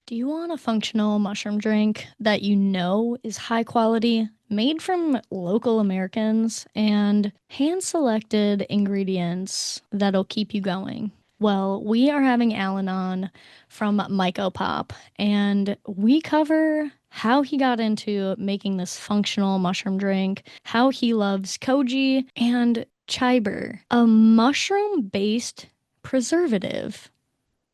Do you want a functional mushroom drink that you know is high quality, made from local Americans, and hand selected ingredients that'll keep you going? Well, we are having Alan on from MycoPop, and we cover how he got into making this functional mushroom drink, how he loves koji, and chiber, a mushroom based preservative.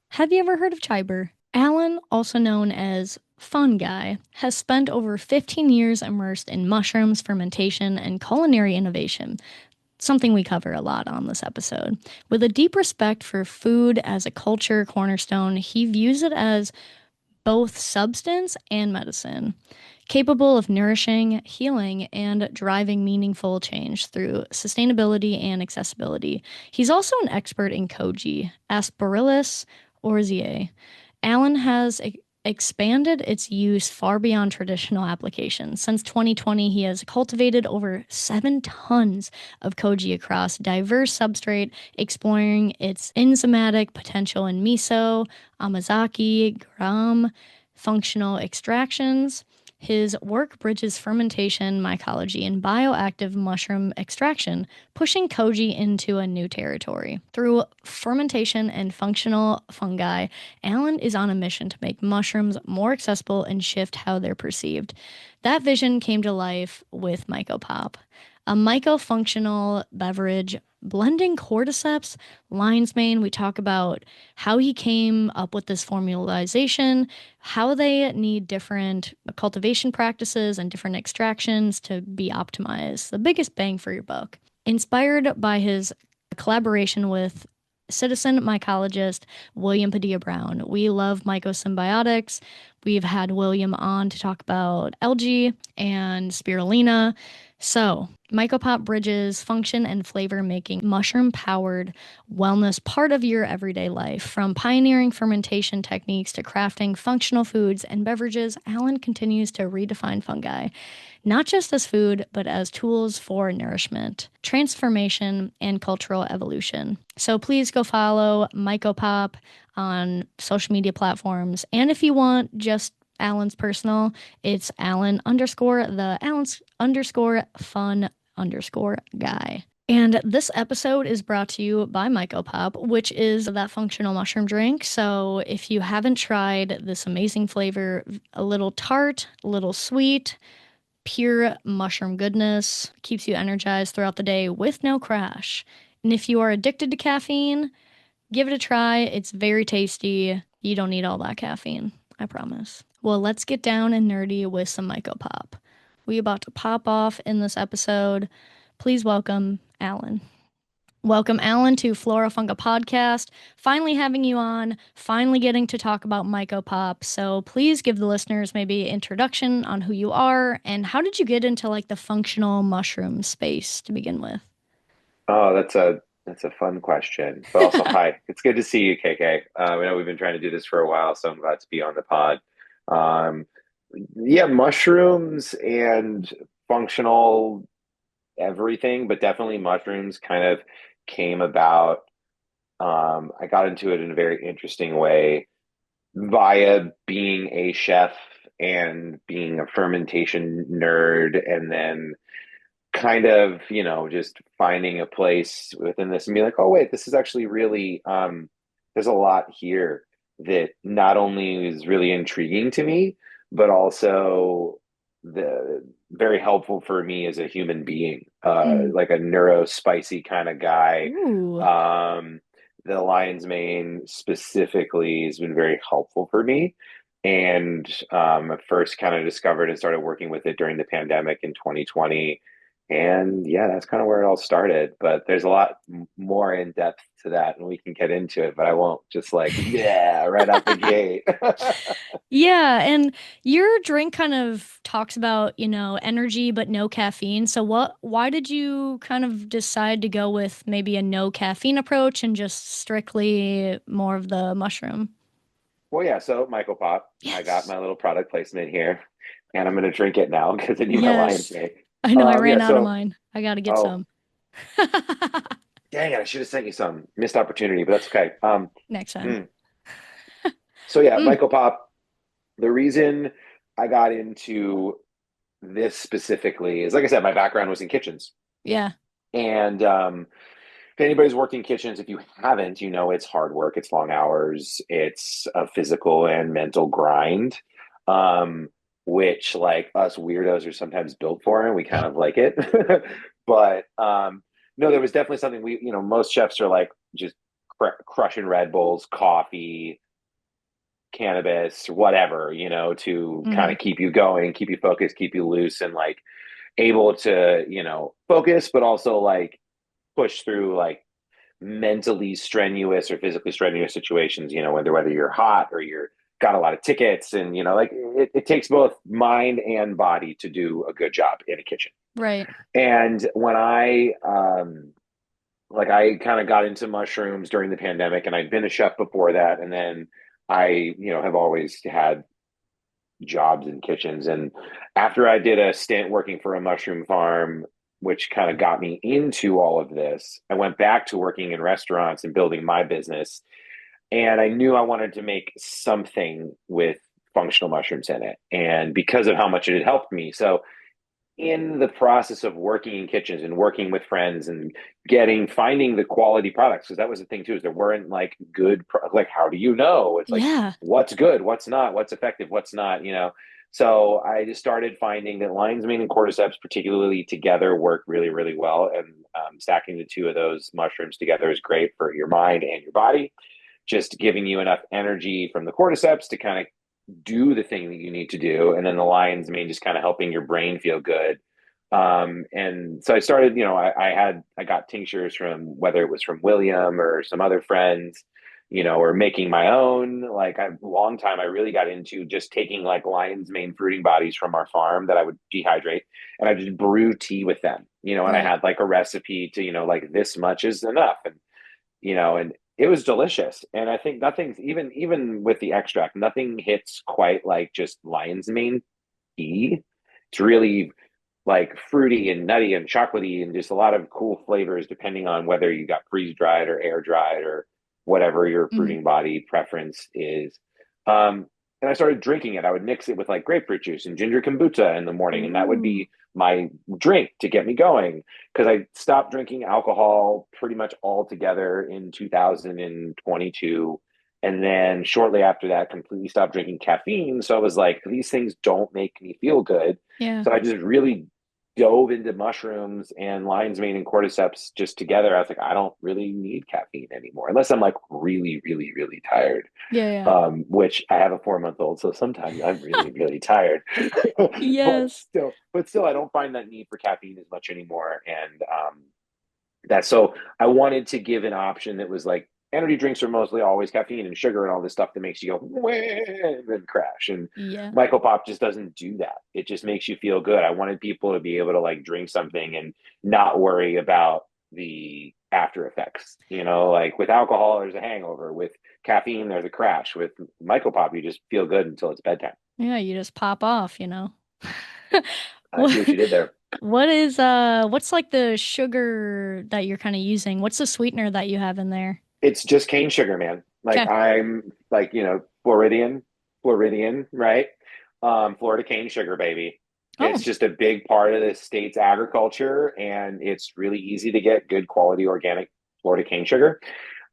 Have you ever heard of chiber? Alan, also known as Fungi, has spent over 15 years immersed in mushrooms, fermentation, and culinary innovation, something we cover a lot on this episode. With a deep respect for food as a culture cornerstone, he views it as both substance and medicine, capable of nourishing, healing, and driving meaningful change through sustainability and accessibility. He's also an expert in koji, Aspergillus oryzae. Alan has expanded its use far beyond traditional applications. Since 2020, he has cultivated over 7 tons of koji across diverse substrate, exploring its enzymatic potential in miso, amazaki, gram, functional extractions. His work bridges fermentation, mycology, and bioactive mushroom extraction, pushing koji into a new territory. Through fermentation and functional fungi, Alan is on a mission to make mushrooms more accessible and shift how they're perceived. That vision came to life with MycoPop, a mycofunctional beverage blending cordyceps, lion's mane. We talk about how he came up with this formalization, how they need different cultivation practices and different extractions to be optimized. The biggest bang for your buck. Inspired by his collaboration with citizen mycologist William Padilla Brown. We love mycosymbiotics. We've had William on to talk about algae and spirulina. So, MycoPop bridges function and flavor, making mushroom powered wellness part of your everyday life. From pioneering fermentation techniques to crafting functional foods and beverages, Alan continues to redefine fungi, not just as food, but as tools for nourishment, transformation, and cultural evolution. So please go follow MycoPop on social media platforms. And if you want just Alan's personal, it's Alan underscore the Alan's underscore fun underscore guy. And this episode is brought to you by MycoPop, which is that functional mushroom drink. So if you haven't tried this amazing flavor, a little tart, a little sweet, pure mushroom goodness, keeps you energized throughout the day with no crash. And if you are addicted to caffeine, give it a try. It's very tasty. You don't need all that caffeine, I promise. Well, let's get down and nerdy with some MycoPop. We about to pop off in this episode. Please welcome Alan. Welcome, Alan, to Flora Funga Podcast. Finally having you on, finally getting to talk about MycoPop. So please give the listeners maybe an introduction on who you are and how did you get into like the functional mushroom space to begin with? Oh, that's a fun question. But also, hi, it's good to see you, KK. I know we've been trying to do this for a while, so I'm glad to be on the pod. Um, yeah, mushrooms and functional everything, but definitely mushrooms kind of came about. I got into it in a very interesting way via being a chef and being a fermentation nerd, and then kind of, just finding a place within this and be like, oh wait, this is actually really there's a lot here that not only is really intriguing to me, but also the very helpful for me as a human being, Mm. like a neuro spicy kind of guy. Ooh. Um, the lion's mane specifically has been very helpful for me. And I first kind of discovered and started working with it during the pandemic in 2020, and yeah, that's kind of where it all started. But there's a lot more in depth to that, and we can get into it. But I won't just like, yeah, right out the gate. Yeah, and your drink kind of talks about, energy but no caffeine. So why did you kind of decide to go with maybe a no caffeine approach and just strictly more of the mushroom? Well, yeah. So, Michael Pop, I got Yes. my little product placement here, and I'm gonna drink it now because I need my lion's Yes. mane. I know I Yeah. ran out of So, mine. I got to get oh, some. dang it! I should have sent you some missed opportunity, but that's okay. Next time. Mm. So yeah, Mm, Michael Pop. The reason I got into this specifically is, like I said, my background was in kitchens. Yeah. And if anybody's worked in kitchens, if you haven't, you know it's hard work, it's long hours, it's a physical and mental grind, um, which like us weirdos are sometimes built for, and we kind of like it. But no, there was definitely something most chefs are like just crushing Red Bulls, coffee, cannabis, whatever, to kind Hmm. of keep you going, keep you focused, keep you loose, and like able to, focus, but also like push through like mentally strenuous or physically strenuous situations, whether you're hot or you're got a lot of tickets, and like it takes both mind and body to do a good job in a kitchen. Right. And when I kind of got into mushrooms during the pandemic, and I'd been a chef before that, and then I, have always had jobs in kitchens. And after I did a stint working for a mushroom farm, which kind of got me into all of this, I went back to working in restaurants and building my business. And I knew I wanted to make something with functional mushrooms in it. And because of how much it had helped me. So in the process of working in kitchens and working with friends and finding the quality products, because that was the thing too, is there weren't like like, how do you know? It's like, Yeah. what's good, what's not, what's effective, what's not, so I just started finding that lion's mane and cordyceps particularly together work really, really well. And stacking the two of those mushrooms together is great for your mind and your body, just giving you enough energy from the cordyceps to kind of do the thing that you need to do, and then the lion's mane just kind of helping your brain feel good. And so I started, I got tinctures from, whether it was from William or some other friends, or making my own. Like a long time, I really got into just taking like lion's mane fruiting bodies from our farm that I would dehydrate, and I just brew tea with them, and I Right. had like a recipe to, like this much is enough. And it was delicious. And I think nothing's even with the extract, nothing hits quite like just lion's mane tea. It's really like fruity and nutty and chocolatey and just a lot of cool flavors depending on whether you got freeze dried or air dried or whatever your Hmm. fruiting body preference is. Um, and I started drinking it. I would mix it with like grapefruit juice and ginger kombucha in the morning, and that would Ooh. be my drink to get me going, because I stopped drinking alcohol pretty much altogether in 2022. And then shortly after that, completely stopped drinking caffeine. So I was like, these things don't make me feel good. Yeah. So I just really dove into mushrooms and lion's mane and cordyceps just together. I was like, I don't really need caffeine anymore unless I'm like really, really, really tired. Yeah. Yeah. Which I have a 4 month old, so sometimes I'm really, really tired. but Yes. still, but still, I don't find that need for caffeine as much anymore. And that so I wanted to give an option that was like, energy drinks are mostly always caffeine and sugar and all this stuff that makes you go "Wah," and then crash. And Yeah. MycoPop just doesn't do that. It just makes you feel good. I wanted people to be able to like drink something and not worry about the after effects. Like with alcohol, there's a hangover. With caffeine, there's a crash. With MycoPop, you just feel good until it's bedtime. Yeah. You just pop off. I see what What you did there. what's like the sugar that you're kind of using? What's the sweetener that you have in there? It's just cane sugar, man. Like Okay. I'm like, Floridian, right? Florida cane sugar, baby. It's Oh, just a big part of the state's agriculture, and it's really easy to get good quality organic Florida cane sugar.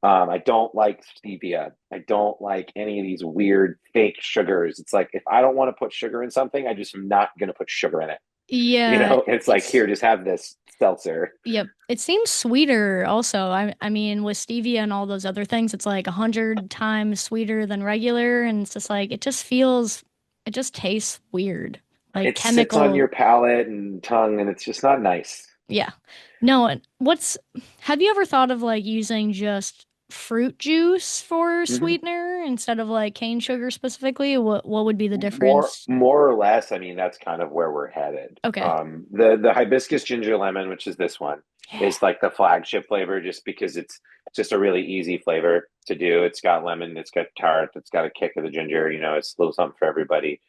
I don't like stevia. I don't like any of these weird fake sugars. It's like if I don't want to put sugar in something, I just am not going to put sugar in it. yeah. It's like, It's here, just have this seltzer. Yep. It seems sweeter also. I mean, with stevia and all those other things, it's like 100 times sweeter than regular, and it's just like it just tastes weird, like It sits on chemical. your palate and tongue, and it's just not nice. Yeah. No, and have you ever thought of like using just fruit juice for Mhm. sweetener instead of like cane sugar specifically? What would be the More, difference? more or less, I mean, that's kind of where we're headed. Okay. The hibiscus ginger lemon, which is this one, Yeah. is like the flagship flavor, just because it's just a really easy flavor to do. It's got lemon, it's got tart, it's got a kick of the ginger. It's a little something for everybody.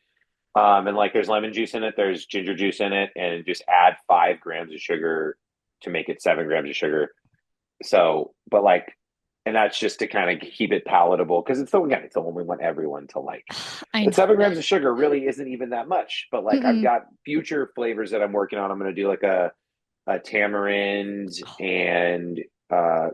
And like, there's lemon juice in it, there's ginger juice in it, and just add 5 grams of sugar to make it 7 grams of sugar. So, but like And that's just to kind of keep it palatable because it's again, it's the one we want everyone to like. I But know. 7 grams of sugar really isn't even that much. But like I've Mm-mm. got future flavors that I'm working on. I'm going to do like a tamarind and uh,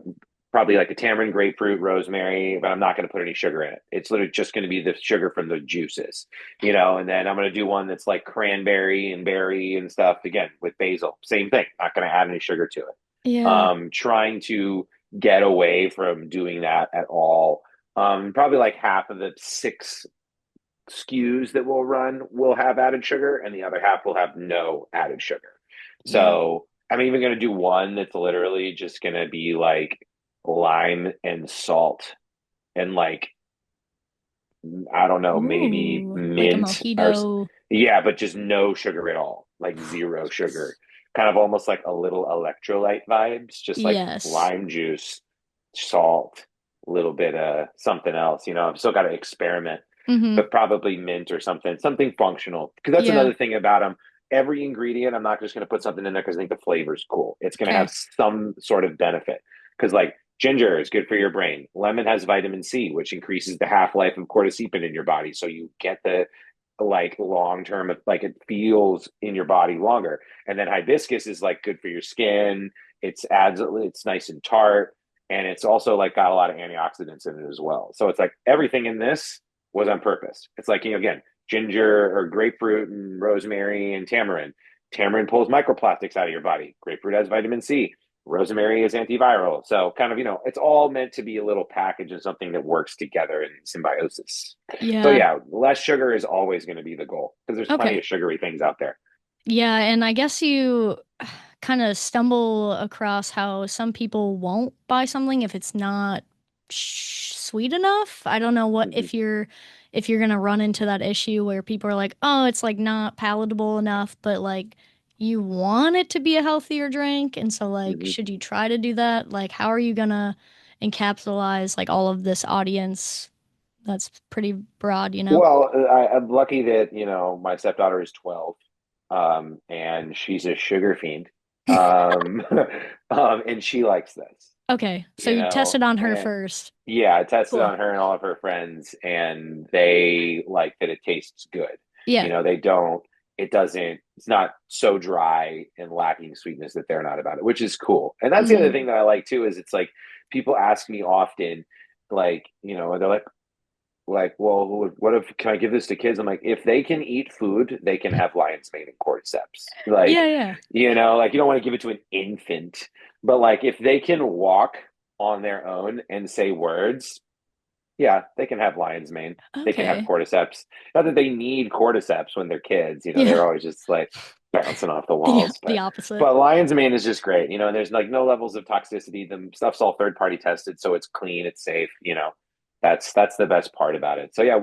probably like a tamarind, grapefruit, rosemary, but I'm not going to put any sugar in it. It's literally just going to be the sugar from the juices, and then I'm going to do one that's like cranberry and berry and stuff again with basil. Same thing. Not going to add any sugar to it. Yeah. Trying to get away from doing that at all. Probably like half of the 6 SKUs that we'll run will have added sugar, and the other half will have no added sugar. Yeah. So I'm even going to do one that's literally just going to be like lime and salt and like I don't know, maybe Ooh, like a mint or mojito. yeah, but just no sugar at all, like zero sugar. Yes. Kind of almost like a little electrolyte vibes, just like Yes. lime juice, salt, a little bit of something else. I've still got to experiment, Mm-hmm. but probably mint or something functional. Because that's Yeah. another thing about them. Every ingredient, I'm not just going to put something in there because I think the flavor's cool. It's going to have Okay. some sort of benefit. Because like ginger is good for your brain. Lemon has vitamin C, which increases the half life of cordyceps in your body, so you get the like long term, like it feels in your body longer. And then hibiscus is like good for your skin. It's nice and tart, and it's also like got a lot of antioxidants in it as well. So it's like everything in this was on purpose. It's like again, ginger or grapefruit and rosemary and tamarind. Tamarind pulls microplastics out of your body. Grapefruit has vitamin C. Rosemary is antiviral. So kind of, it's all meant to be a little package and something that works together in symbiosis. So Yeah. yeah, less sugar is always going to be the goal because there's plenty Okay. of sugary things out there. Yeah, and I guess you kind of stumble across how some people won't buy something if it's not sweet enough. I don't know what Mm-hmm. if you're gonna run into that issue where people are like, "Oh, it's like not palatable enough," but like you want it to be a healthier drink, and so like Mm-hmm. should you try to do that? Like how are you gonna encapsulize like all of this audience that's pretty broad, you know? Well, I'm lucky that, my stepdaughter is 12, and she's a sugar fiend. Um, and she likes this, Okay, so you tested on her and first. yeah, I tested Cool. on her and all of her friends, and they like that it tastes good. Yeah. They don't, it's not so dry and lacking sweetness that they're not about it, which is cool. And that's the other Hmm. thing that I like too, is it's like people ask me often, like, they're like, well, what if can I give this to kids? I'm like, if they can eat food, they can have lion's mane and cordyceps. Yeah, Like, yeah. like you don't want to give it to an infant, but like if they can walk on their own and say words, yeah, they can have lion's mane. They can have Okay. cordyceps. Not that they need cordyceps when they're kids. Yeah. They're always just like bouncing off the Yeah, walls. the But opposite. but lion's mane is just great. And there's like no levels of toxicity. The stuff's all third party tested, so it's clean, it's safe. That's the best part about it. So yeah,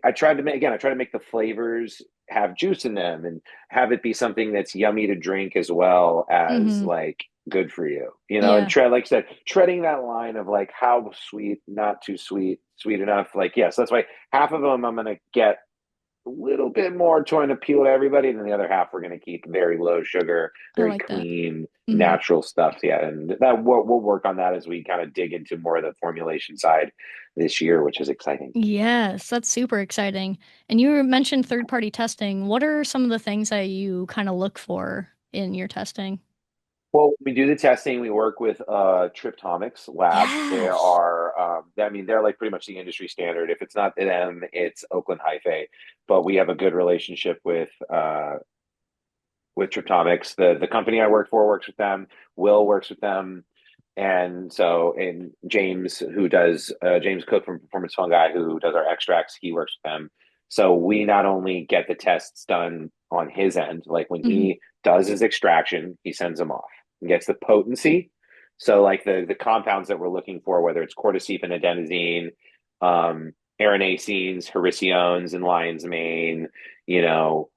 I try to make the flavors have juice in them and have it be something that's yummy to drink as well as Hmm. like good for you. And Yeah. tread like I said, treading that line of like how sweet, not too sweet, sweet enough. Like yes, that's why half of them I'm gonna get a little bit more trying to appeal to everybody, and then the other half we're going to keep very low sugar, I very like that. clean, Hmm. natural stuff. Yeah, and that we'll work on that as we kind of dig into more of the formulation side this year, which is exciting. Yes, that's super exciting. And you mentioned third-party testing. What are some of the things that you kind of look for in your testing? Well, we do the testing. We work with Triptomics Labs. They Yes. are, I mean, they're like pretty much the industry standard. If it's not them, it's Oakland Hyphae. But we have a good relationship with Triptomics. The company I work for works with them. Will works with them, and James, who does James Cook from Performance Fungi, who does our extracts, he works with them. So we not only get the tests done on his end, like when Hmm. he does his extraction, he sends them off and gets the potency. So like the compounds that we're looking for, whether it's cordyceps and adenosine, erinacines, hericiones, and lion's mane, you know,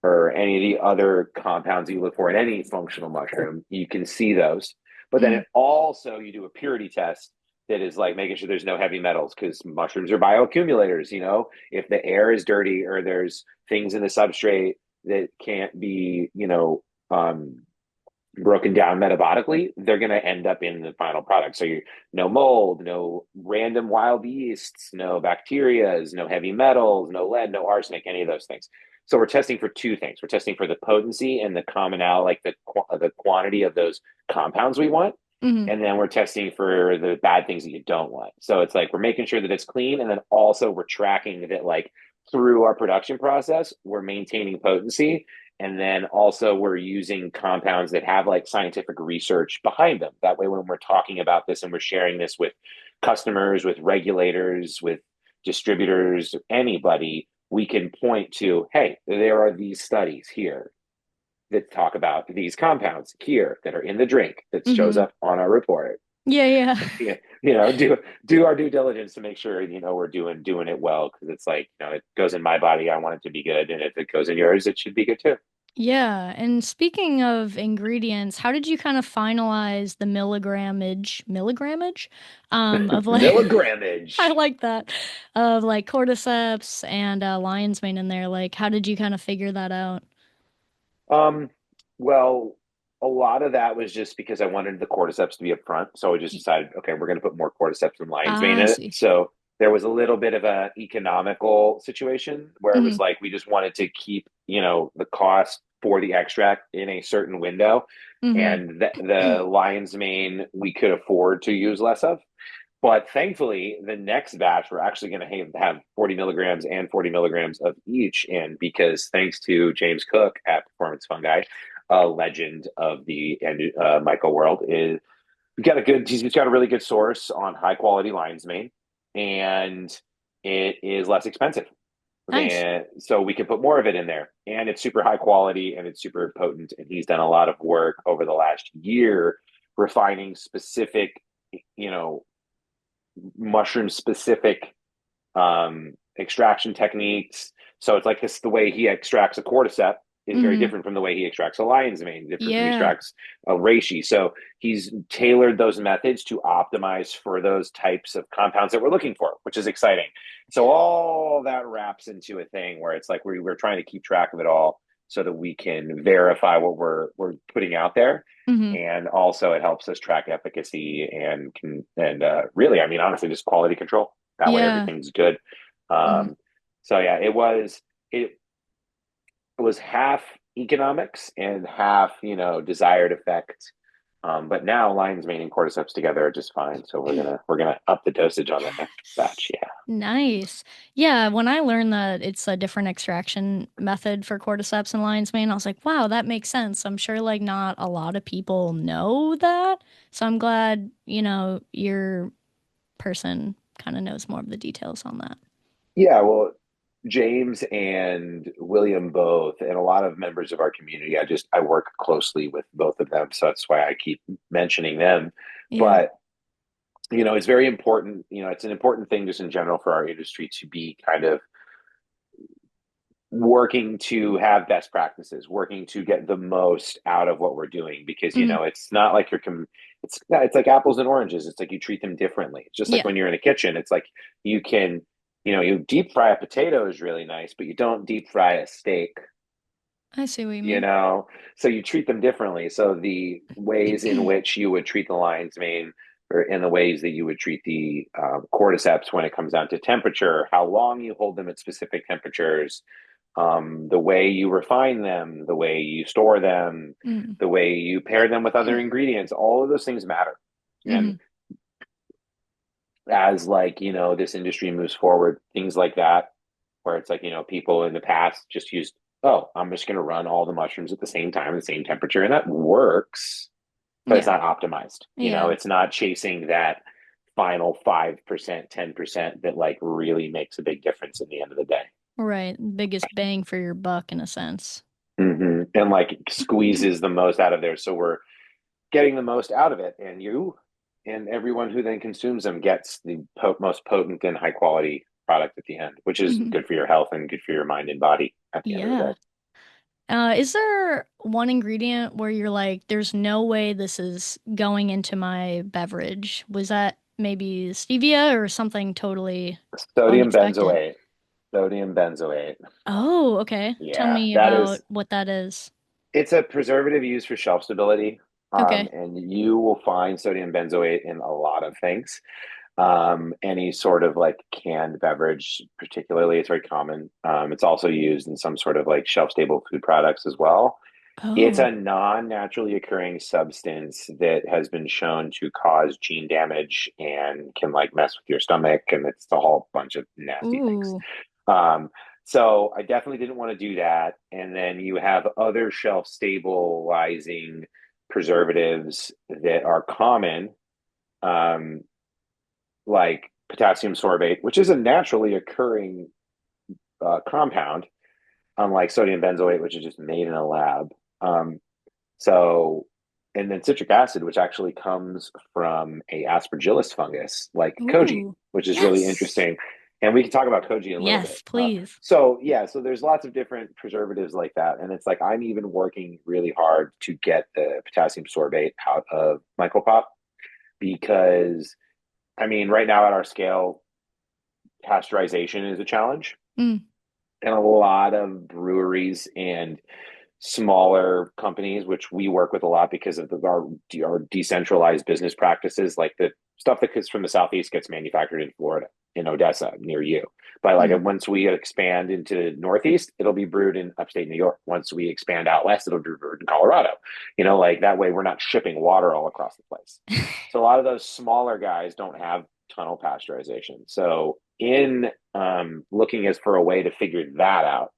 or any of the other compounds you look for in any functional mushroom, you can see those. But then Hmm. it also, you do a purity test that is like making sure there's no heavy metals because mushrooms are bioaccumulators. If the air is dirty or there's things in the substrate that can't be, broken down metabolically, they're going to end up in the final product. So no mold, no random wild yeasts, no bacterias, no heavy metals, no lead, no arsenic, any of those things. So we're testing for two things. We're testing for the potency and the commonality, like the quantity of those compounds we want. Hmm. And then we're testing for the bad things that you don't want. So it's like we're making sure that it's clean. And then also we're tracking that, like, through our production process, we're maintaining potency, and then also we're using compounds that have like scientific research behind them. That way, when we're talking about this and we're sharing this with customers, with regulators, with distributors, anybody, we can point to, hey, there are these studies here that talk about these compounds here that are in the drink that shows Hmm. up on our report. Yeah, yeah. Yeah, do our due diligence to make sure we're doing it well, because it's like, it goes in my body, I want it to be good, and if it goes in yours, it should be good too. Yeah, and speaking of ingredients, how did you kind of finalize the milligrammage of like I Milligrammage. like that of like cordyceps and lion's mane in there. Like, how did you kind of figure that out? Um, well, a lot of that was just because I wanted the cordyceps to be up front. So I just decided, okay, we're going to put more cordyceps and lion's mane I in it. see. So there was a little bit of a economical situation where it Hmm. was like we just wanted to keep, the cost for the extract in a certain window. Hmm. And the lion's mane we could afford to use less of. But thankfully, the next batch, we're actually going to have 40 milligrams and 40 milligrams of each in, because thanks to James Cook at Performance Fungi, a legend of the myco world, is he's got a really good source on high quality lion's mane, and it is less expensive Nice. than, so we can put more of it in there, and it's super high quality and it's super potent. And he's done a lot of work over the last year refining specific, you know, mushroom specific extraction techniques. So it's like this, the way he extracts a cordyceps is very Hmm. different from the way he extracts a lion's mane, different from he Yeah, extracts a reishi. So he's tailored those methods to optimize for those types of compounds that we're looking for, which is exciting. So all that wraps into a thing where it's like we're trying to keep track of it all so that we can verify what we're putting out there, hmm. and also it helps us track efficacy and really, I mean, honestly, just quality control. That way, Yeah. everything's good. Hmm. Um, so yeah, it was half economics and half, desired effect. But now lion's mane and cordyceps together are just fine. So we're gonna up the dosage on the next batch. Yeah. Nice. Yeah, when I learned that it's a different extraction method for cordyceps and lion's mane, I was like, wow, that makes sense. I'm sure like not a lot of people know that. So I'm glad, your person kind of knows more of the details on that. Yeah, well, James and William both, and a lot of members of our community, I work closely with both of them, so that's why I keep mentioning them. Yeah. But it's very important. It's an important thing just in general for our industry to be kind of working to have best practices, working to get the most out of what we're doing, because Hmm. it's not like it's like apples and oranges. It's like you treat them differently. It's just like Yeah. when you're in a kitchen, it's like you can, you deep fry a potato is really nice, but you don't deep fry a steak, I see what you you mean. know. So you treat them differently. So the ways in which you would treat the lion's mane, or in the ways that you would treat the cordyceps, when it comes down to temperature, how long you hold them at specific temperatures, the way you refine them, the way you store them, Mm. the way you pair them with other ingredients, all of those things matter. And Hmm. as, like, this industry moves forward, things like that, where it's like, people in the past just used, oh, I'm just going to run all the mushrooms at the same time, the same temperature, and that works, but it's Yeah. not optimized. Yeah. It's not chasing that final 5%, 10% that like really makes a big difference in the end of the day. Right. Biggest bang for your buck in a sense. And like squeezes the most out of there. So we're getting the most out of it, and everyone who then consumes them gets the most potent and high quality product at the end, which is Hmm. good for your health and good for your mind and body at the end of the day. Yeah. Is there one ingredient where you're like, there's no way this is going into my beverage? Was that maybe stevia or something totally Sodium unexpected? benzoate. Sodium benzoate. Oh, okay. Tell Yeah, me that about is what that is. It's a preservative used for shelf stability. Okay. And you will find sodium benzoate in a lot of things. Any sort of like canned beverage, particularly, it's very common. It's also used in some sort of like shelf stable food products as well. It's Oh. a non-naturally occurring substance that has been shown to cause gene damage and can like mess with your stomach, and it's a whole bunch of nasty things. Ooh. Um, so I definitely didn't want to do that. And then you have other shelf stabilizing preservatives that are common, um, like potassium sorbate, which is a naturally occurring compound, unlike sodium benzoate, which is just made in a lab. Um, so, and then citric acid, which actually comes from a aspergillus fungus, like koji, Ooh. which is really Yes. interesting. And we can talk about koji in a little bit. Yes, please. So yeah, so there's lots of different preservatives like that, and it's like I'm even working really hard to get the potassium sorbate out of MycoPop because I mean, right now at our scale, pasteurization is a challenge, Mm. and a lot of breweries and smaller companies, which we work with a lot because of our decentralized business practices, like the stuff that comes from the southeast gets manufactured in Florida, in Odessa, near you. But like Mm. once we expand into northeast, it'll be brewed in upstate New York. Once we expand out west, it'll be brewed in Colorado. Like that way, we're not shipping water all across the place. So a lot of those smaller guys don't have tunnel pasteurization. So in looking as for a way to figure that out,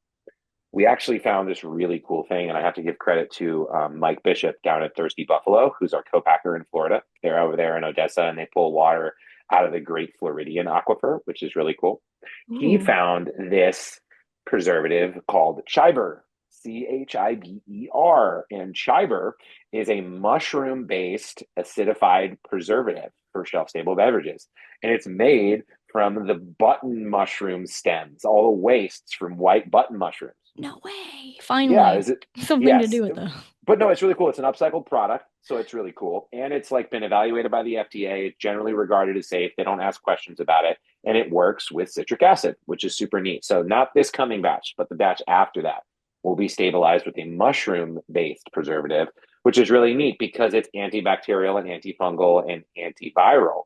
we actually found this really cool thing, and I have to give credit to Mike Bishop down at Thirsty Buffalo, who's our co-packer in Florida. They're over there in Odessa, and they pull water out of the Great Floridian Aquifer, which is really cool. He Ooh. found this preservative called Chiber, Chiber, and Chiber is a mushroom-based acidified preservative for shelf-stable beverages, and it's made from the button mushroom stems, all the wastes from white button mushrooms. No way. Yeah, Finally. is it? Something to Yes. do with though. But no, it's really cool. It's an upcycled product, so it's really cool. And it's like been evaluated by the FDA. It's generally regarded as safe. They don't ask questions about it. And it works with citric acid, which is super neat. So not this coming batch, but the batch after that will be stabilized with a mushroom-based preservative, which is really neat because it's antibacterial and antifungal and antiviral.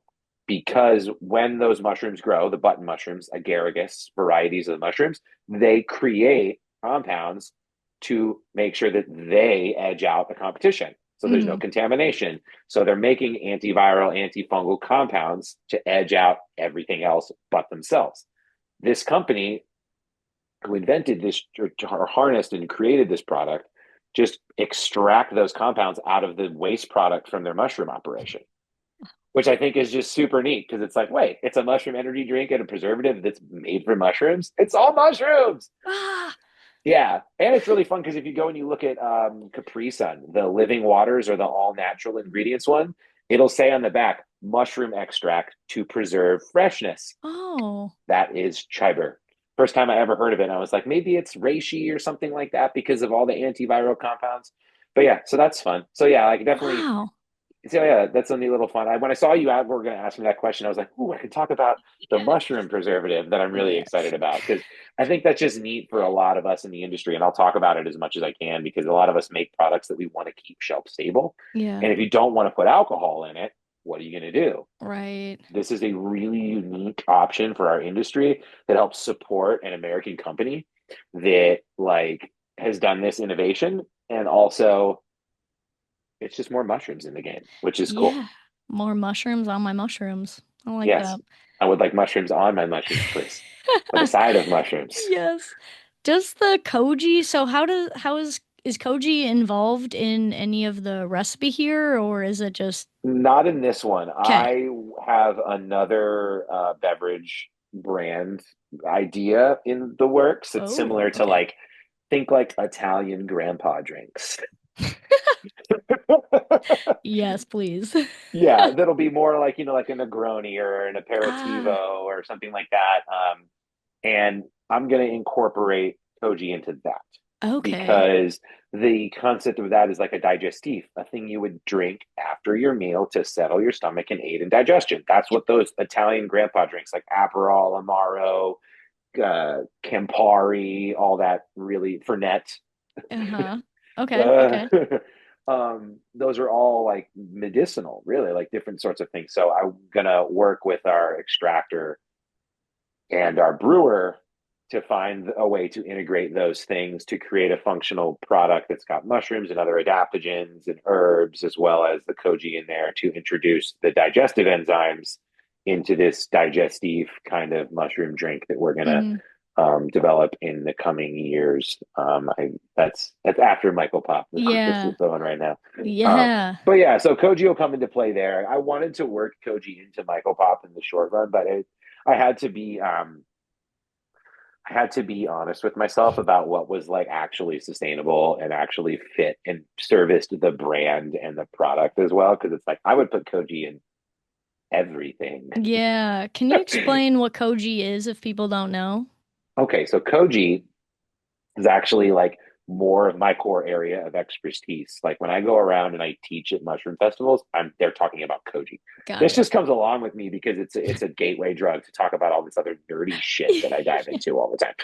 Because when those mushrooms grow, the button mushrooms, agaricus varieties of the mushrooms, they create compounds to make sure that they edge out the competition. So there's no Hmm. contamination. So they're making antiviral, antifungal compounds to edge out everything else but themselves. This company who invented this or harnessed and created this product just extract those compounds out of the waste product from their mushroom operation, which I think is just super neat because it's like, wait, it's a mushroom energy drink and a preservative that's made from mushrooms. It's all mushrooms. Ah. Yeah, and it's really fun because if you go and you look at Capri Sun, the Living Waters or the all natural ingredients one, it'll say on the back mushroom extract to preserve freshness. Oh. That is chiber. First time I ever heard of it, and I was like, maybe it's reishi or something like that because of all the antiviral compounds. But yeah, so that's fun. So yeah, like definitely Wow. so yeah, that's a neat little fun. When I saw you out, were going to ask me that question. I was like, "Ooh, I could talk about the Yes. mushroom preservative that I'm really Yes. excited about because I think that's just neat for a lot of us in the industry." And I'll talk about it as much as I can because a lot of us make products that we want to keep shelf stable. Yeah. And if you don't want to put alcohol in it, what are you going to do? Right. This is a really unique option for our industry that helps support an American company that like has done this innovation and also it's just more mushrooms in the game, which is cool. Yeah. More mushrooms on my mushrooms. I like Yes, that. I would like mushrooms on my mushrooms, please, with a side of mushrooms. Yes. Does the koji, so how is koji involved in any of the recipe here, or is it just Not in this one. okay? I have another beverage brand idea in the works. It's Oh, similar to okay. like think like Italian grandpa drinks. Yes, please. Yeah, that'll be more like like a Negroni or an Ah, aperitivo or something like that. And I'm going to incorporate koji into that okay. because the concept of that is like a digestif, a thing you would drink after your meal to settle your stomach and aid in digestion. That's Yep. what those Italian grandpa drinks like Aperol, Amaro, Campari, all that really Fernet. Uh-huh. Okay. Okay. Those are all like medicinal, really, like different sorts of things. So I'm gonna work with our extractor and our brewer to find a way to integrate those things to create a functional product that's got mushrooms and other adaptogens and herbs, as well as the koji in there to introduce the digestive enzymes into this digestive kind of mushroom drink that we're going to Hmm. develop in the coming years. That's after MycoPop. This is Yeah. the one right now. Yeah. But yeah, so koji will come into play there. I wanted to work koji into MycoPop in the short run, but I had to be I had to be honest with myself about what was like actually sustainable and actually fit and serviced the brand and the product as well. Cause it's like I would put koji in everything. Yeah. Can you explain what koji is if people don't know? Okay, so koji is actually like more of my core area of expertise. Like when I go around and I teach at mushroom festivals, they're talking about koji. Got This it. just comes along with me because it's a gateway drug to talk about all this other nerdy shit that I dive into all the time.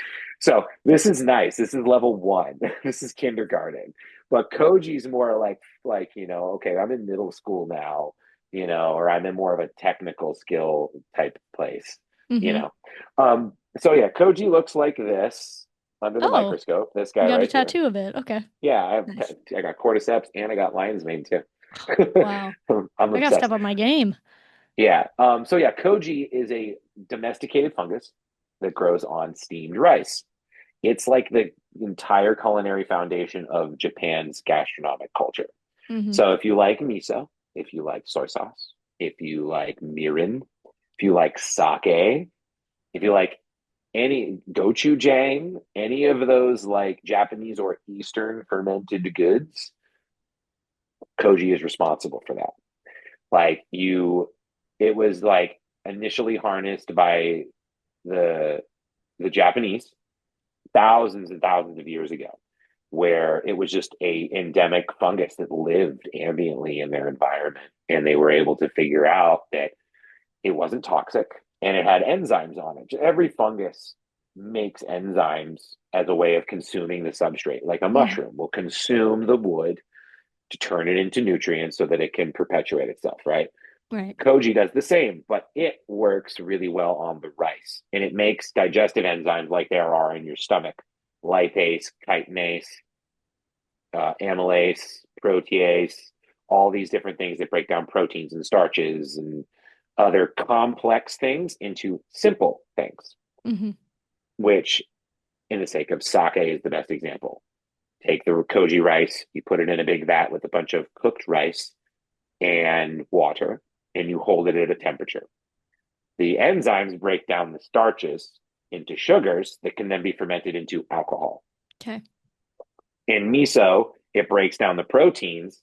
So this is nice. This is level one. This is kindergarten. But koji is more like okay, I'm in middle school now, or I'm in more of a technical skill type place, you Hmm. know. So yeah, koji looks like this under the Oh, microscope. This you guy got a right here. tattoo of it. Okay. Yeah, Nice. I got cordyceps and I got lion's mane too. Wow. I'm I gotta step obsessed. up my game. Yeah. So yeah, koji is a domesticated fungus that grows on steamed rice. It's like the entire culinary foundation of Japan's gastronomic culture. Hmm. So if you like miso, if you like soy sauce, if you like mirin, if you like sake, if you like any gochujang, any of those like Japanese or Eastern fermented goods, koji is responsible for that. Like it was like initially harnessed by the the Japanese thousands and thousands of years ago, where it was just a endemic fungus that lived ambiently in their environment, and they were able to figure out that it wasn't toxic and it had enzymes on it. Every fungus makes enzymes as a way of consuming the substrate. Like a Hmm. mushroom will consume the wood to turn it into nutrients so that it can perpetuate itself, right? Right. Koji does the same, but it works really well on the rice and it makes digestive enzymes like there are in your stomach: lipase, chitinase, amylase, protease, all these different things that break down proteins and starches and other complex things into simple things, Hmm. which, in the sake of sake, is the best example. Take the koji rice, you put it in a big vat with a bunch of cooked rice and water, and you hold it at a temperature. The enzymes break down the starches into sugars that can then be fermented into alcohol. Okay. In miso, it breaks down the proteins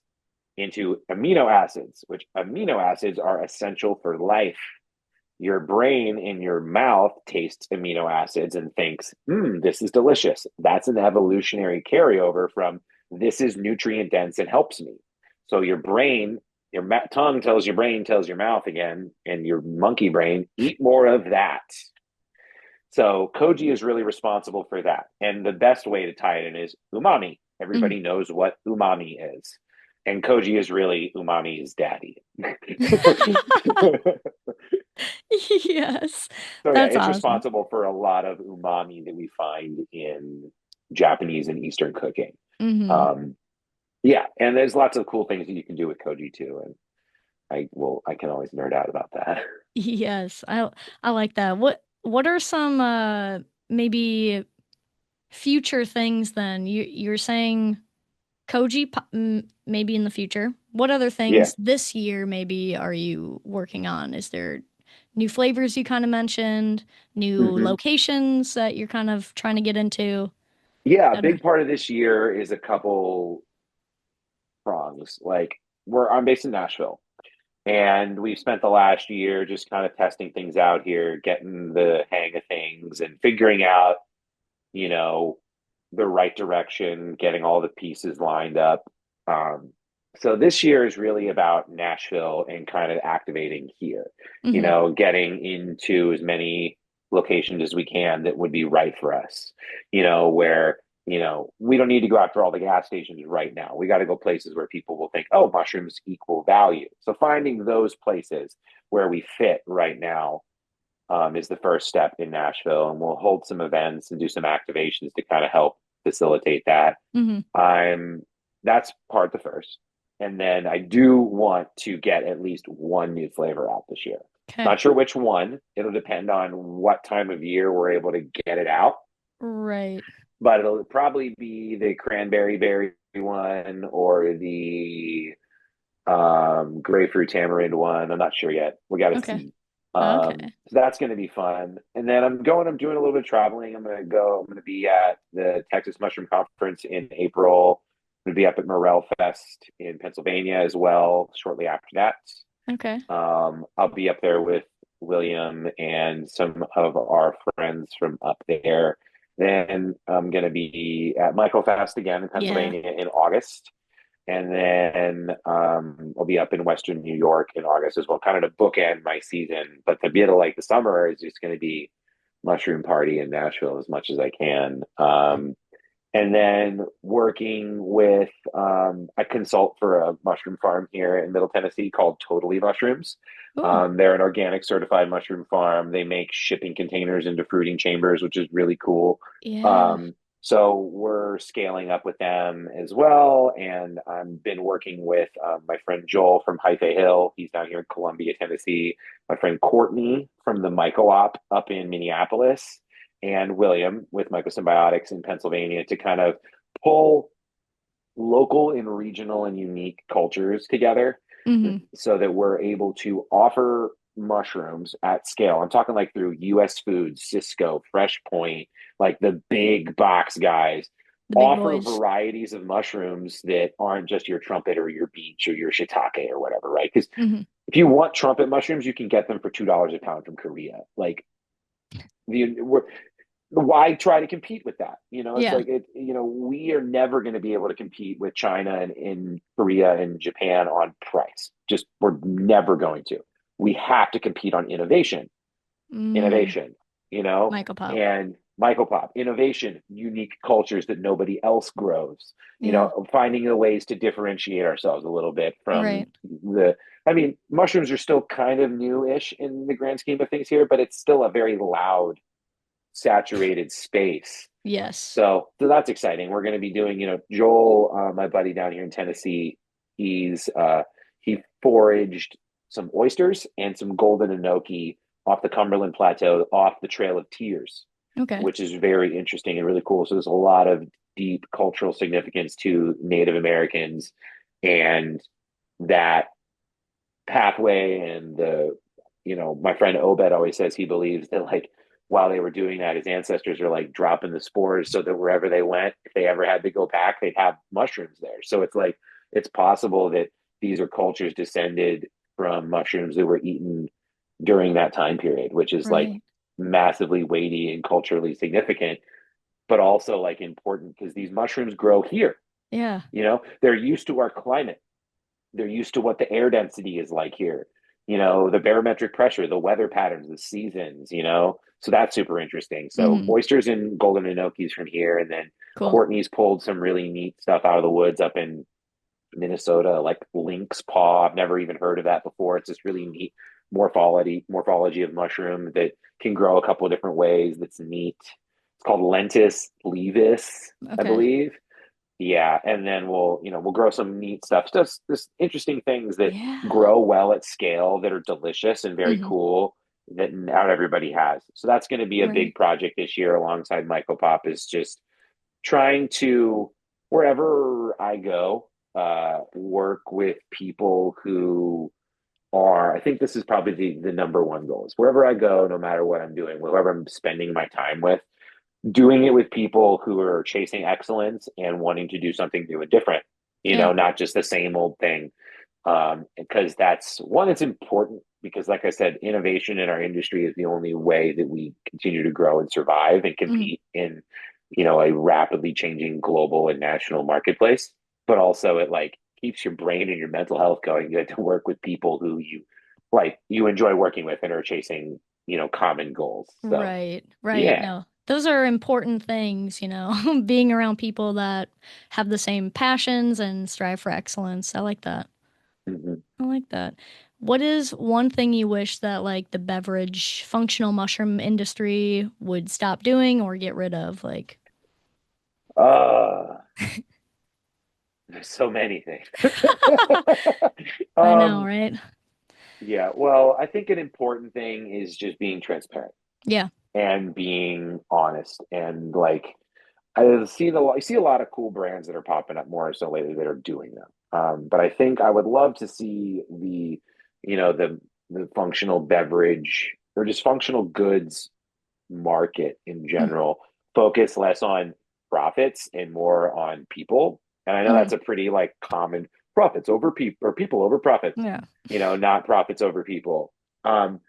into amino acids, which amino acids are essential for life. Your brain in your mouth tastes amino acids and thinks, this is delicious. That's an evolutionary carryover from this is nutrient dense and helps me. So your brain, your tongue tells your brain, tells your mouth again, and your monkey brain, eat more of that. So koji is really responsible for that. And the best way to tie it in is umami. Hmm. Everybody knows what umami is. And koji is really umami's daddy. Yes. So yeah, That's it's awesome. responsible for a lot of umami that we find in Japanese and Eastern cooking. Hmm. Um, yeah, and there's lots of cool things that you can do with koji too. And I can always nerd out about that. Yes. I like that. What are some maybe future things then? You're saying maybe in the future. What other Yeah. things this year maybe are you working on? Is there new flavors you kind of mentioned, new Hmm. locations that you're kind of trying to get into, Yeah, a etc.? big part of this year is a couple prongs. Like I'm based in Nashville. And we've spent the last year just kind of testing things out here, getting the hang of things and figuring out, you know, the right direction, getting all the pieces lined up. So this year is really about Nashville and kind of activating here, Hmm. getting into as many locations as we can that would be right for us, where we don't need to go after all the gas stations right now. We got to go places where people will think, oh, mushrooms equal value. So finding those places where we fit right now is the first step in Nashville, and we'll hold some events and do some activations to kind of help facilitate that. Hmm. I'm That's part the first, and then I do want to get at least one new flavor out this year. Okay. Not sure which one. It'll depend on what time of year we're able to get it out, Right. but it'll probably be the cranberry berry one or the grapefruit tamarind one. I'm not sure yet. We got to Okay. see. Okay. So that's going to be fun. And then I'm doing a little bit of traveling. I'm going to be at the Texas Mushroom Conference in April. I'm going to be up at Morel Fest in Pennsylvania as well shortly after that. Okay. I'll be up there with William and some of our friends from up there. Then I'm going to be at MycoPop again in Yeah. Pennsylvania in August. And then I'll be up in Western New York in August as well, kind of to bookend my season. But the bit of like the summer is just going to be mushroom party in Nashville as much as I can. And then working with, I consult for a mushroom farm here in Middle Tennessee called Totally Mushrooms. Cool. They're an organic certified mushroom farm. They make shipping containers into fruiting chambers, which is really cool. Yeah. Um, so we're scaling up with them as well. And I've been working with my friend Joel from Haifa Hill. He's down here in Columbia, Tennessee. My friend Courtney from the MycoPop up in Minneapolis and William with Mycosymbiotics in Pennsylvania to kind of pull local and regional and unique cultures together Hmm. so that we're able to offer mushrooms at scale. I'm talking like through US Foods, Cisco, Fresh Point, like the big box guys The big offer boys. varieties of mushrooms that aren't just your trumpet or your beech or your shiitake or whatever, right? Because Hmm. if you want trumpet mushrooms, you can get them for $2 a pound from Korea. Like we're, why try to compete with that? It's Yeah. like we are never going to be able to compete with China and in Korea and Japan on price. Just we're never going to. We have to compete on Mm. innovation, you know, MycoPop. and MycoPop, innovation, unique cultures that nobody else grows, Yeah. finding the ways to differentiate ourselves a little bit from Right. I mean, mushrooms are still kind of new-ish in the grand scheme of things here, but it's still a very loud saturated space. Yes. So that's exciting. We're going to be doing, Joel, my buddy down here in Tennessee, he foraged some oysters and some golden enoki off the Cumberland Plateau, off the Trail of Tears, Okay. which is very interesting and really cool. So there's a lot of deep cultural significance to Native Americans and that pathway and my friend Obed always says he believes that like while they were doing that, his ancestors are like dropping the spores so that wherever they went, if they ever had to go back, they'd have mushrooms there. So it's like it's possible that these are cultures descended from mushrooms that were eaten during that time period, which is like Right. massively weighty and culturally significant, but also like important because these mushrooms grow here. Yeah. They're used to our climate. They're used to what the air density is like here, the barometric pressure, the weather patterns, the seasons. So that's super interesting. So Hmm. oysters and golden enokis from here. And then Cool. Courtney's pulled some really neat stuff out of the woods up in Minnesota, like lynx paw. I've never even heard of that before. It's this really neat morphology of mushroom that can grow a couple of different ways. That's neat. It's called Lentis levis, I Okay. believe. Yeah, and then we'll grow some neat stuff. Just interesting things that Yeah. grow well at scale that are delicious and very Hmm. cool that not everybody has. So that's going to be a Right. big project this year alongside MycoPop is just trying to wherever I go, work with people who are. I think this is probably the number one goal is wherever I go, no matter what I'm doing, whoever I'm spending my time with doing it with people who are chasing excellence and wanting to do something new and different, Yeah. not just the same old thing. Because that's one, it's important because, like I said, innovation in our industry is the only way that we continue to grow and survive and Hmm. compete in, a rapidly changing global and national marketplace. But also, it like keeps your brain and your mental health going. You get to work with people who you enjoy working with and are chasing, common goals. So, Right. Right. yeah. No. those are important things, being around people that have the same passions and strive for excellence. I like that. Mhm. I like that. What is one thing you wish that like the beverage functional mushroom industry would stop doing or get rid of? Like, Uh, there's so many things. I know, Um, right? yeah, well, I think an important thing is just being transparent Yeah. and being honest and like I see a lot of cool brands that are popping up more so lately that are doing them. But I think I would love to see you know, the functional beverage or just functional goods market in general focus less on profits and more on people. And I know Mm-hmm. that's a pretty like common profits over people or people over profits, Yeah. not profits over people. Um,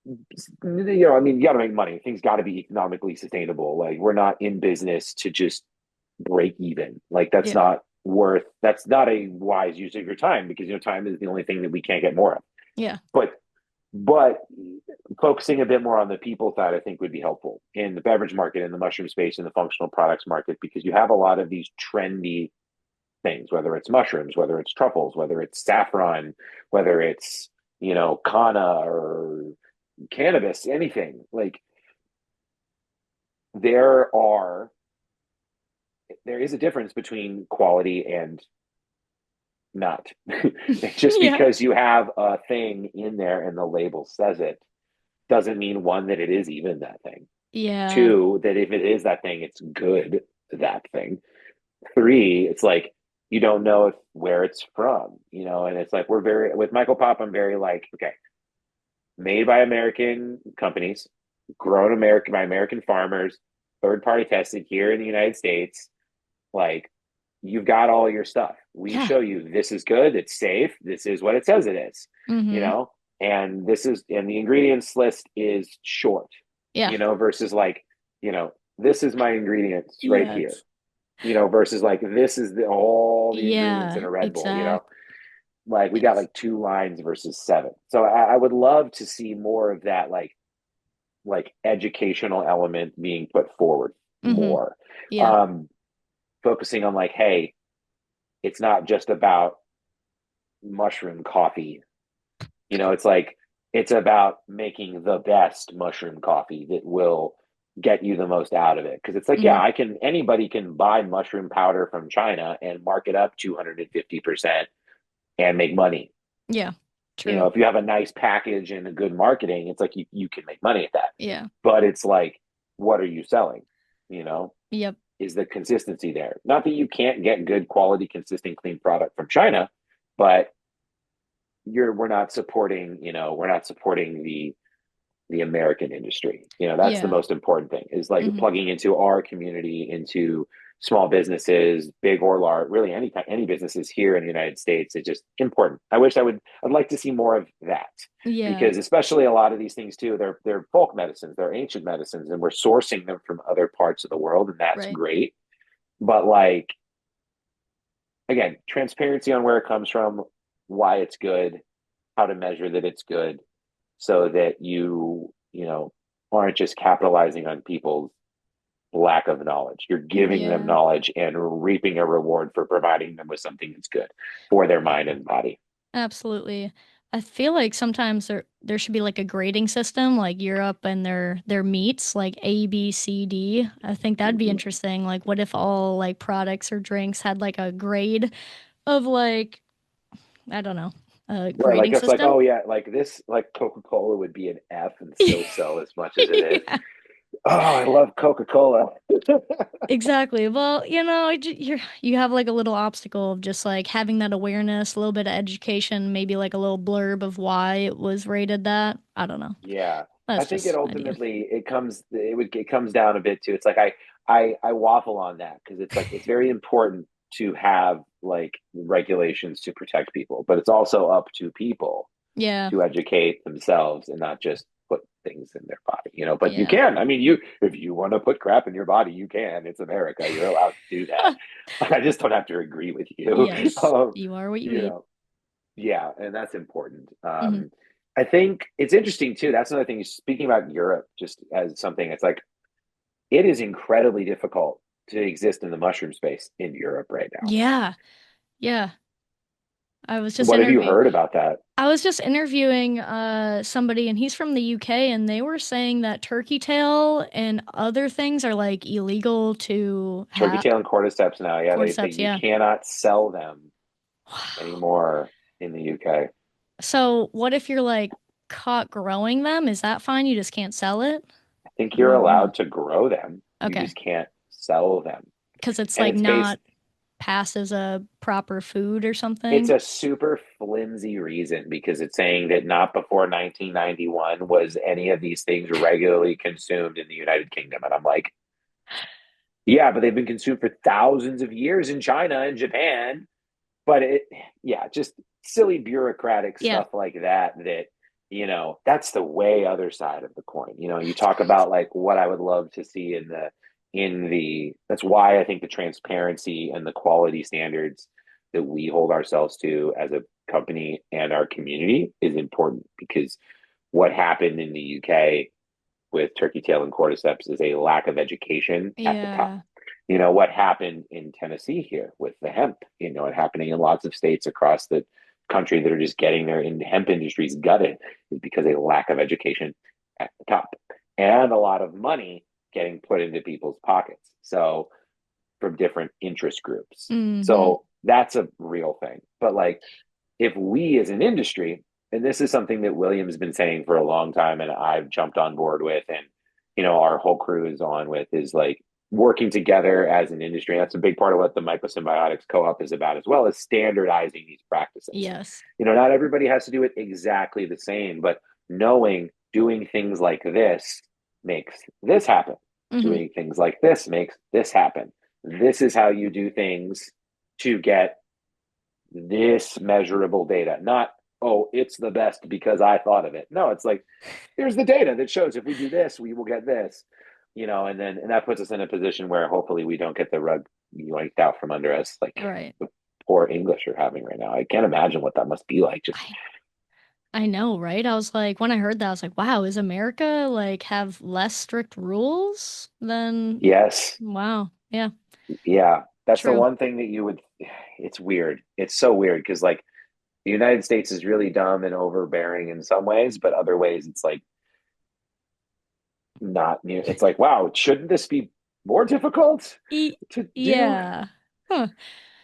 I mean, you got to make money. Things got to be economically sustainable. Like, we're not in business to just break even. Like, Yeah. that's not a wise use of your time because, time is the only thing that we can't get more of. Yeah. But, but focusing a bit more on the people side, I think would be helpful in the beverage market, in the mushroom space, in the functional products market, because you have a lot of these trendy things, whether it's mushrooms, whether it's truffles, whether it's saffron, whether it's, kanna or cannabis, anything. Like, there are there is a difference between quality and not. Just Yeah. because you have a thing in there and the label says it doesn't mean, one, that it is even that thing. Yeah. Two, that if it is that thing, it's good, that thing. Three, it's like you don't know where it's from, and it's like, we're very with MycoPop, I'm very like, okay, made by American companies, grown American by American farmers, third party tested here in the United States. Like, you've got all your stuff. We Yeah. show you this is good, it's safe, this is what it says it is, you Mm-hmm. know, and the ingredients list is short, Yeah. versus like, you know, this is my ingredients right here, Yes. versus like this is all the ingredients in Yeah, a Red Bull, exact. like we got Yes. like two lines versus seven. So I would love to see more of that, like educational element being put forward Mm-hmm. more. Yeah. Um, Focusing on like, hey, it's not just about mushroom coffee. It's like it's about making the best mushroom coffee that will get you the most out of it. Because it's like, Mm-hmm. yeah, anybody can buy mushroom powder from China and mark it up 250% and make money. Yeah. True. If you have a nice package and a good marketing, it's like you can make money at that. Yeah. But it's like, what are you selling? You know, Yep. is the consistency there? Not that you can't get good quality, consistent, clean product from China, but we're not supporting the American industry. That's the Yeah. most important thing, is like Mm-hmm. plugging into our community, into small businesses, big or large, really any businesses here in the United States. It's just important. I'd like to see more of that, Yeah. because especially a lot of these things too, they're folk medicines, they're ancient medicines, and we're sourcing them from other parts of the world, and that's Right. great. But like, again, transparency on where it comes from, why it's good, how to measure that it's good, so that you aren't just capitalizing on people's lack of knowledge. You're giving them Yeah. knowledge and reaping a reward for providing them with something that's good for their mind and body. Absolutely. I feel like sometimes there should be like a grading system like Europe and their meats like A, B, C, D. I think that'd be Mm-hmm. interesting. Like what if all like products or drinks had like a grade of like I don't know, a Right, like grading it's like, system? oh yeah, like this, like Coca-Cola would be an F and still sell as much as it is. Yeah. Oh, I love Coca-Cola. Exactly. Well, you have like a little obstacle of just like having that awareness, a little bit of education, maybe like a little blurb of why it was rated that. I don't know. Yeah, I That's think it just an idea. ultimately it comes down a bit to, it's like I waffle on that, because it's like it's very important to have like regulations to protect people, but it's also up to people Yeah. to educate themselves and not just put things in their body, but you Yeah. can. I mean, if you want to put crap in your body, you can. It's America. You're allowed to do that. I just don't have to agree with you. Yes. um, You are what you you eat. know, yeah, and that's important. Hmm. I think it's interesting too. That's another thing. Speaking about Europe, just as something, it's like it is incredibly difficult to exist in the mushroom space in Europe right now. Yeah. Yeah. I was just What have you interviewing heard about that? I was just interviewing somebody and he's from the UK and they were saying that turkey tail and other things are like illegal to Turkey have. tail and cordyceps now, yeah, they Cordyceps, you yeah. cannot sell them Wow. anymore in the UK. So what if you're like caught growing them? Is that fine? You just can't sell it? I think you're What allowed rule? to grow them. You Okay. just can't sell them. Because it's And like not passed as a proper food or it's something. a super flimsy reason because it's saying that not before 1991 was any of these things regularly consumed in the United Kingdom. And I'm like, yeah, but they've been consumed for thousands of years in China and Japan. But yeah, just silly bureaucratic Yeah. stuff like that, that's the way other side of the coin. You talk about like what I would love to see that's why I think the transparency and the quality standards that we hold ourselves to as a company and our community is important because what happened in the UK with turkey tail and cordyceps is a lack of education at the top. Yeah. What happened in Tennessee here with the hemp, and happening in lots of states across the country that are just getting their hemp industries gutted is because a lack of education at the top and a lot of money getting put into people's pockets. So from different interest groups. Mm-hmm. So that's a real thing. But like if we as an industry, and this is something that William's been saying for a long time, and I've jumped on board with, and our whole crew is on with, is like working together as an industry. That's a big part of what the Mycosymbiotics Co-op is about, as well as standardizing these practices. Yes. Not everybody has to do it exactly the same, but knowing doing things like this makes this happen. Mm-hmm. Doing things like this makes this happen. This is how you do things to get this measurable data, not, oh, it's the best because I thought of it. No, it's like, here's the data that shows if we do this, we will get this, and that puts us in a position where hopefully we don't get the rug yanked out from under us, like Right. the poor English are having right now. I can't imagine what that must be like. Just, I I know, right? I was like, when I heard that, I was like, wow, is America like have less strict rules than, yes, wow. Yeah, yeah, that's the true. one thing that it's weird. It's so weird because like the United States is really dumb and overbearing in some ways, but other ways it's like not near. It's like, wow, shouldn't this be more difficult E to do? yeah. Huh.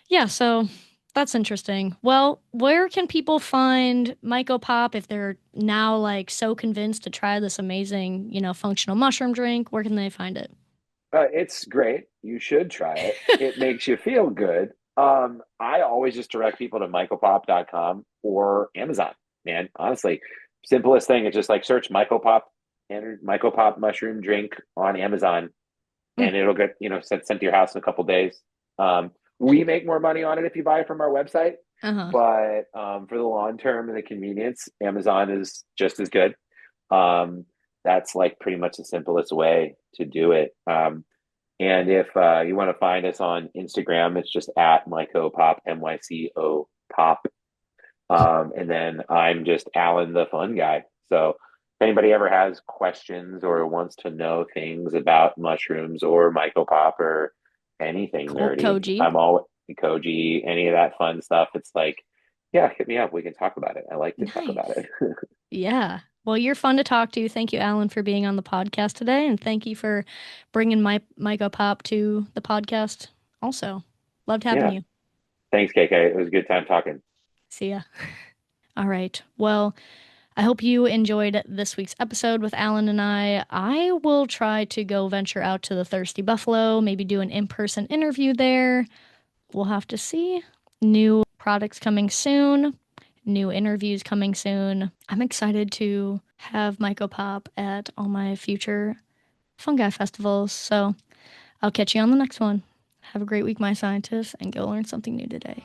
Yeah, so that's interesting. Well, where can people find MycoPop if they're now like so convinced to try this amazing, functional mushroom drink? Where can they find it? It's great. You should try it. It makes you feel good. I always just direct people to mycopop.com or Amazon, man. Honestly, simplest thing is just like search MycoPop and MycoPop mushroom drink on Amazon Mm, and it'll get sent to your house in a couple days. We make more money on it if you buy it from our website, uh-huh. but for the long term and the convenience, Amazon is just as good. Um, that's like pretty much the simplest way to do it. And if you want to find us on Instagram, it's just at MycoPop, MYCO Pop. And then I'm just Alan the Fun Guy. So if anybody ever has questions or wants to know things about mushrooms or mycopop or anything nerdy, Koji. I'm all Koji, any of that fun stuff. It's like, yeah, hit me up. We can talk about it. I like to talk about Nice. it. Yeah. Well, you're fun to talk to. Thank you, Alan, for being on the podcast today, and thank you for bringing my MycoPop to the podcast. Also, loved having Yeah. you. Thanks, KK. It was a good time talking. See ya. All right. Well, I hope you enjoyed this week's episode with Alan and I. I will try to go venture out to the Thirsty Buffalo, maybe do an in-person interview there. We'll have to see. New products coming soon, new interviews coming soon. I'm excited to have MycoPop at all my future fungi festivals. So I'll catch you on the next one. Have a great week, my scientists, and go learn something new today.